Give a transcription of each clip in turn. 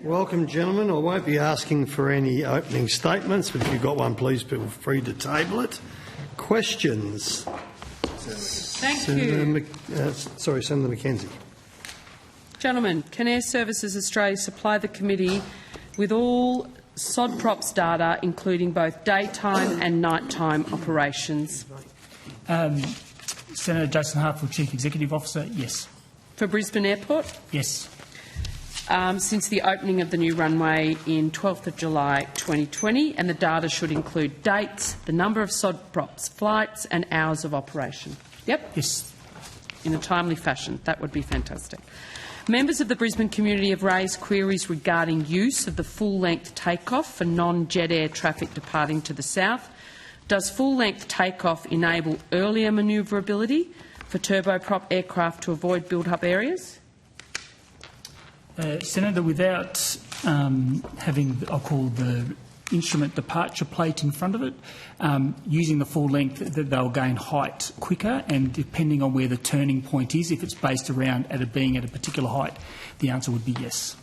Welcome, gentlemen. I won't be asking for any opening statements, but if you've got one, please feel free to table it. Questions? Thank you. Senator McKenzie. Gentlemen, can Airservices Australia supply the committee with all sod props data, including both daytime and nighttime operations? Senator Jason Hartfield, Chief Executive Officer, yes. For Brisbane Airport? Yes. Since the opening of the new runway in 12th of July 2020, and the data should include dates, the number of sod props, flights and hours of operation. Yep. Yes. In a timely fashion. That would be fantastic. Members of the Brisbane community have raised queries regarding use of the full-length takeoff for non-jet air traffic departing to the south. Does full-length takeoff enable earlier manoeuvrability for turboprop aircraft to avoid build-up areas? Senator, without having, I'll call the instrument departure plate in front of it, using the full length, they'll gain height quicker, and depending on where the turning point is, if it's based around being at a particular height, the answer would be yes.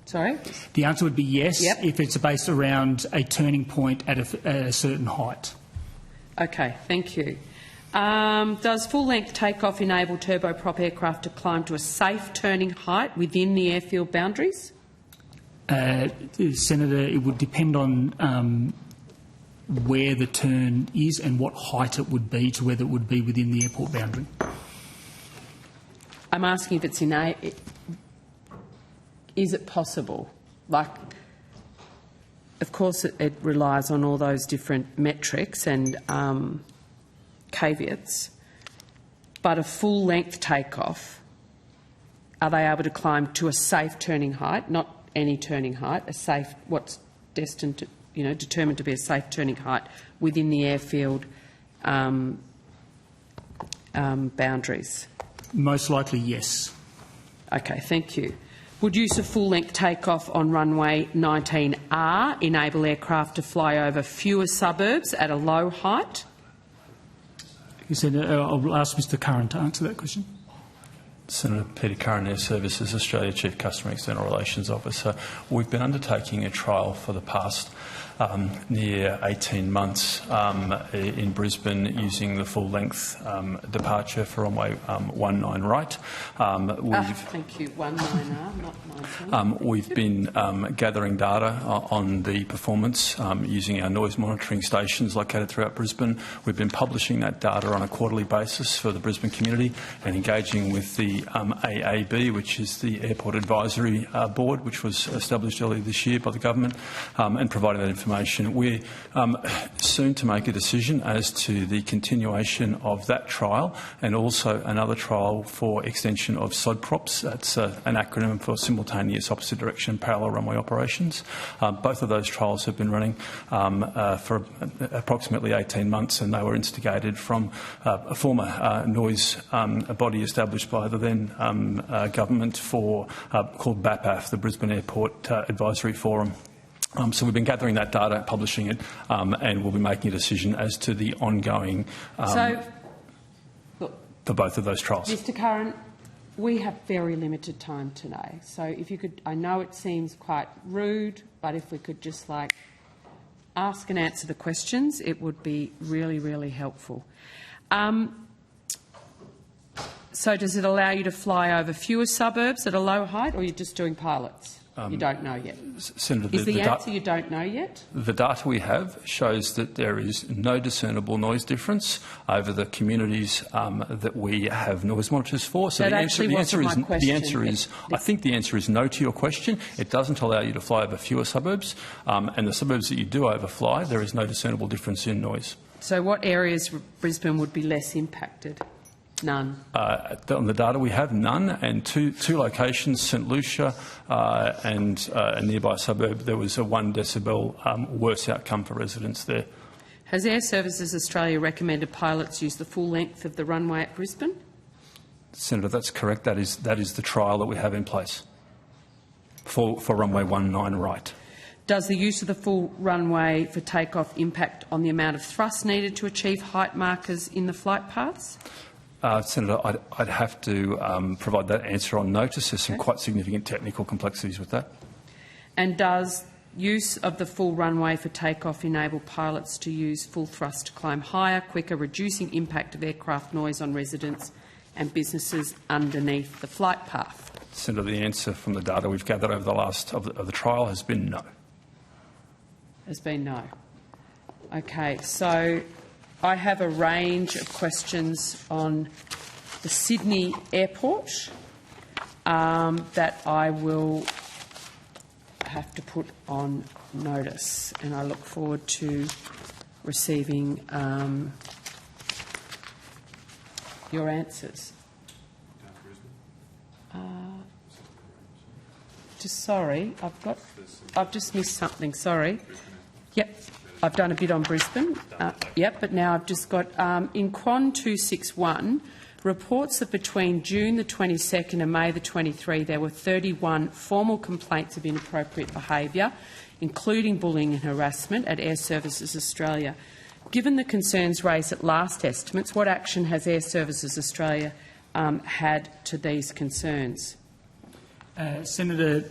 Sorry? The answer would be yes, yep, if it's based around a turning point at a certain height. Okay, thank you. Does full-length takeoff enable turboprop aircraft to climb to a safe turning height within the airfield boundaries? Senator, it would depend on where the turn is and what height it would be to whether it would be within the airport boundary. I'm asking if it's is it possible? Like, of course, it relies on all those different metrics and caveats, but a full-length takeoff, are they able to climb to a safe turning height, not any turning height, a safe, what's destined to, determined to be a safe turning height within the airfield boundaries? Most likely, yes. Okay, thank you. Would use of full-length takeoff on runway 19R enable aircraft to fly over fewer suburbs at a low height? Senator, I'll ask Mr Curran to answer that question. Senator Peter Curran, Airservices Australia Chief Customer External Relations Officer. We've been undertaking a trial for the past near 18 months in Brisbane using the full-length departure for runway 19 right. Thank you, 19R, not 19. We've been gathering data on the performance using our noise monitoring stations located throughout Brisbane. We've been publishing that data on a quarterly basis for the Brisbane community and engaging with the AAB, which is the Airport Advisory Board, which was established earlier this year by the government, and providing that information. We're soon to make a decision as to the continuation of that trial and also another trial for extension of SOD props. That's an acronym for simultaneous opposite direction parallel runway operations. Both of those trials have been running for approximately 18 months, and they were instigated from a former noise body established by the then government called BAPAF, the Brisbane Airport Advisory Forum. So we've been gathering that data, publishing it, and we'll be making a decision as to the ongoing for both of those trials. Mr Curran, we have very limited time today, so if you could, I know it seems quite rude, but if we could just ask and answer the questions, it would be really, really helpful. So does it allow you to fly over fewer suburbs at a low height, or you're just doing pilots? You don't know yet. Senator, is the answer you don't know yet? The data we have shows that there is no discernible noise difference over the communities that we have noise monitors for. So the answer is, I think the answer is no to your question. It doesn't allow you to fly over fewer suburbs, and the suburbs that you do overfly, there is no discernible difference in noise. So what areas of Brisbane would be less impacted? None. On the data we have, none, and two locations, St Lucia and a nearby suburb, there was a 1 decibel worse outcome for residents there. Has Airservices Australia recommended pilots use the full length of the runway at Brisbane? Senator, that's correct. That is the trial that we have in place for runway 19 right. Does the use of the full runway for takeoff impact on the amount of thrust needed to achieve height markers in the flight paths? Senator, I'd have to provide that answer on notice. There's some quite significant technical complexities with that. And does use of the full runway for takeoff enable pilots to use full thrust to climb higher, quicker, reducing impact of aircraft noise on residents and businesses underneath the flight path? Senator, the answer from the data we've gathered over the last of the trial has been no. Has been no. Okay, so I have a range of questions on the Sydney Airport that I will have to put on notice, and I look forward to receiving your answers. Sorry, I've just missed something. Sorry. Yep, I've done a bit on Brisbane. Yep, but now I've just got in Quan 261 reports that between June the 22nd and May the 23 there were 31 formal complaints of inappropriate behaviour, including bullying and harassment at Airservices Australia. Given the concerns raised at last estimates, what action has Airservices Australia had to these concerns? Senator,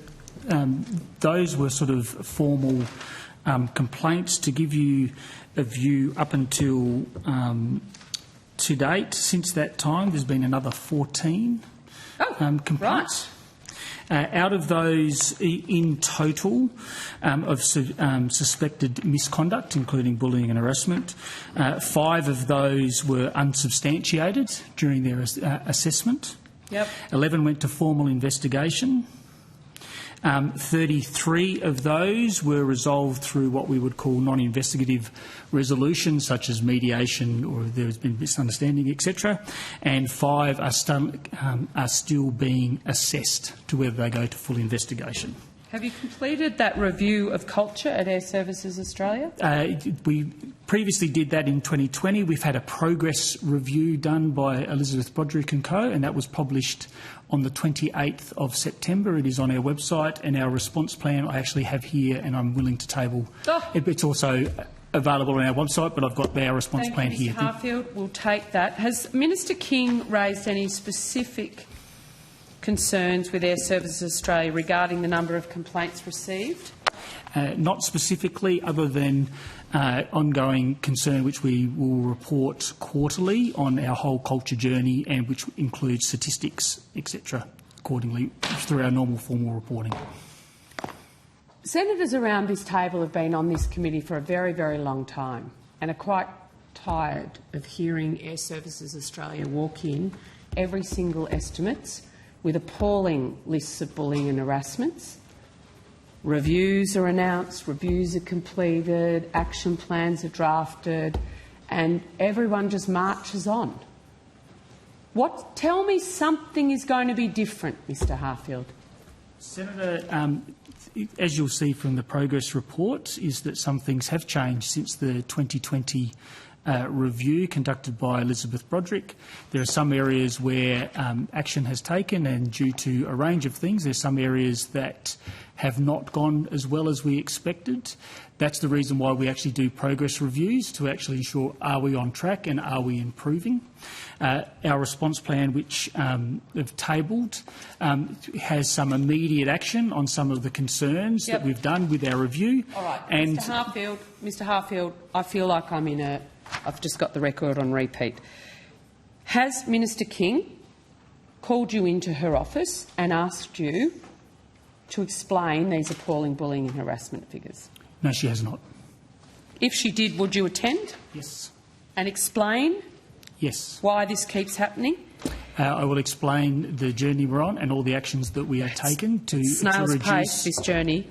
those were sort of formal complaints. To give you a view, up until to date, since that time, there's been another 14 complaints. Right. Out of those, in total, of suspected misconduct, including bullying and harassment, 5 of those were unsubstantiated during their assessment. Yep. 11 went to formal investigation. 33 of those were resolved through what we would call non-investigative resolutions, such as mediation or there has been misunderstanding, etc. And 5 are still being assessed to whether they go to full investigation. Have you completed that review of culture at Airservices Australia? We previously did that in 2020. We've had a progress review done by Elizabeth Broderick and Co, and that was published on the 28th of September. It is on our website, and our response plan I actually have here, and I'm willing to table. It's also available on our website, but I've got our response plan here. Mr. Harfield, we'll take that. Has Minister King raised any specific concerns with Airservices Australia regarding the number of complaints received? Not specifically, other than ongoing concern which we will report quarterly on our whole culture journey, and which includes statistics, etc., accordingly through our normal formal reporting. Senators around this table have been on this committee for a very, very long time and are quite tired of hearing Airservices Australia walk in every single estimates with appalling lists of bullying and harassments. Reviews are announced, reviews are completed, action plans are drafted, and everyone just marches on. Tell me something is going to be different, Mr. Harfield. Senator, as you'll see from the progress report, is that some things have changed since the 2020 review conducted by Elizabeth Broderick. There are some areas where action has taken, and due to a range of things, there's some areas that have not gone as well as we expected. That's the reason why we actually do progress reviews, to actually ensure are we on track and are we improving. Our response plan, which we've tabled, has some immediate action on some of the concerns that we've done with our review. All right, and Mr. Harfield, I feel like I've just got the record on repeat. Has Minister King called you into her office and asked you to explain these appalling bullying and harassment figures? No, she has not. If she did, would you attend? Yes. And explain? Yes. Why this keeps happening? I will explain the journey we're on and all the actions that we have taken to snail's reduce pace this journey.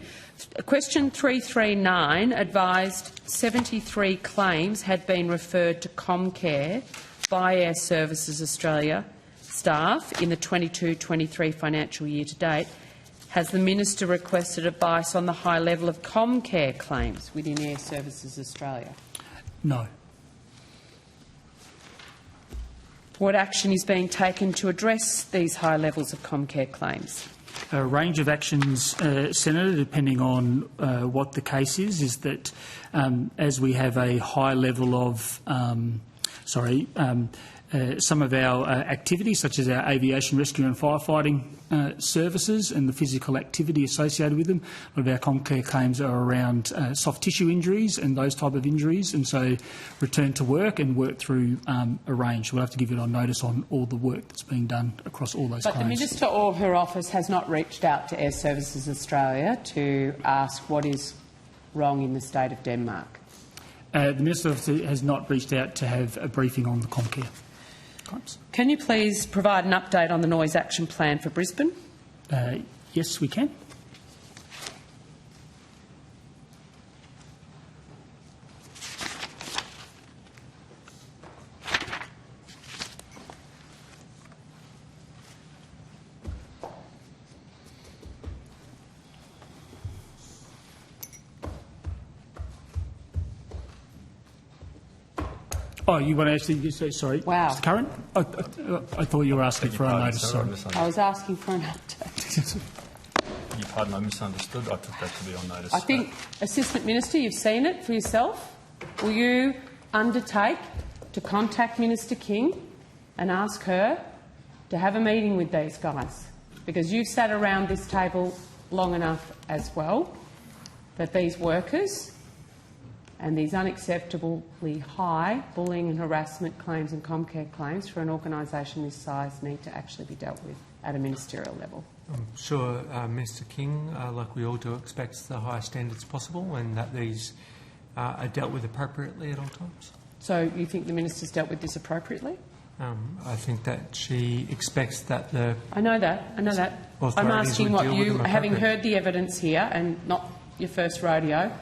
Question 339 advised 73 claims had been referred to Comcare by Airservices Australia staff in the 22-23 financial year to date. Has the Minister requested advice on the high level of Comcare claims within Airservices Australia? No. What action is being taken to address these high levels of Comcare claims? A range of actions, Senator, depending on what the case is that as we have a high level of some of our activities, such as our aviation rescue and firefighting services and the physical activity associated with them. A lot of our Comcare claims are around soft tissue injuries and those type of injuries, and so return to work and work through a range. We'll have to give it on notice on all the work that's being done across all those claims. But the Minister or her office has not reached out to Airservices Australia to ask what is wrong in the state of Denmark? The Minister has not reached out to have a briefing on the Comcare. Can you please provide an update on the noise action plan for Brisbane? Yes, we can. Oh, you want to actually say, sorry? Wow. Mr. Curran? I thought you were asking for a notice. Sorry. I was asking for an update. Your pardon, I misunderstood. I took that to be on notice. I think, Assistant Minister, you've seen it for yourself. Will you undertake to contact Minister King and ask her to have a meeting with these guys? Because you've sat around this table long enough as well that these workers and these unacceptably high bullying and harassment claims and Comcare claims for an organisation this size need to actually be dealt with at a ministerial level. I'm sure Minister King, like we all do, expects the highest standards possible and that these are dealt with appropriately at all times. So you think the Minister's dealt with this appropriately? I think that she expects that the... I know that. I'm asking what you, having heard the evidence here and not your first rodeo,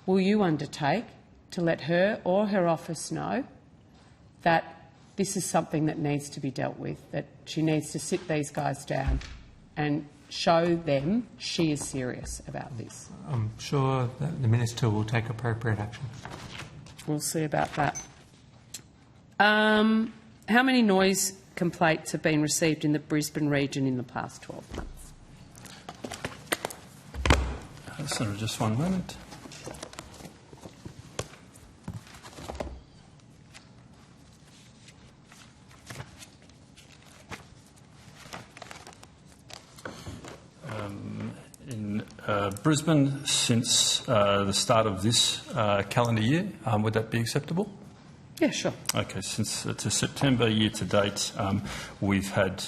will you undertake to let her or her office know that this is something that needs to be dealt with, that she needs to sit these guys down and show them she is serious about this? I'm sure that the Minister will take appropriate action. We'll see about that. How many noise complaints have been received in the Brisbane region in the past 12 months? Senator, just one moment. In Brisbane, since the start of this calendar year, would that be acceptable? Yeah, sure. Okay, since to September year to date, we've had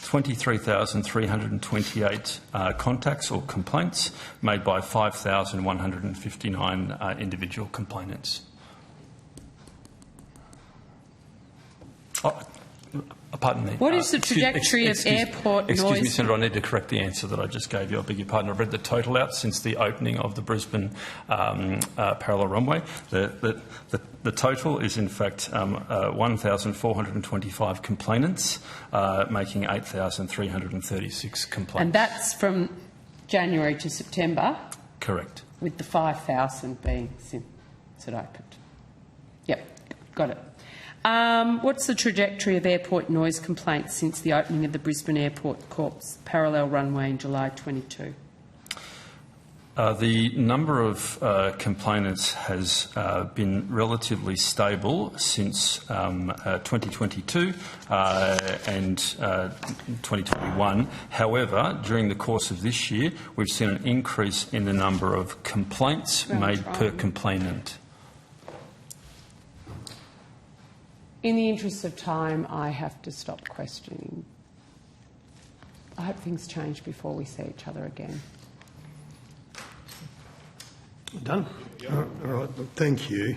23,328 contacts or complaints made by 5,159 individual complainants. Pardon me. What is the trajectory of airport noise? Excuse me, Senator, I need to correct the answer that I just gave you. I beg your pardon. I've read the total out since the opening of the Brisbane parallel runway. The total is, in fact, 1,425 complainants, making 8,336 complaints. And that's from January to September? Correct. With the 5,000 being since it opened. Yep, got it. What's the trajectory of airport noise complaints since the opening of the Brisbane Airport Corps parallel runway in July 22? The number of complainants has been relatively stable since 2022 and 2021. However, during the course of this year, we've seen an increase in the number of complaints made per complainant. In the interest of time, I have to stop questioning. I hope things change before we see each other again. Done? All right, thank you.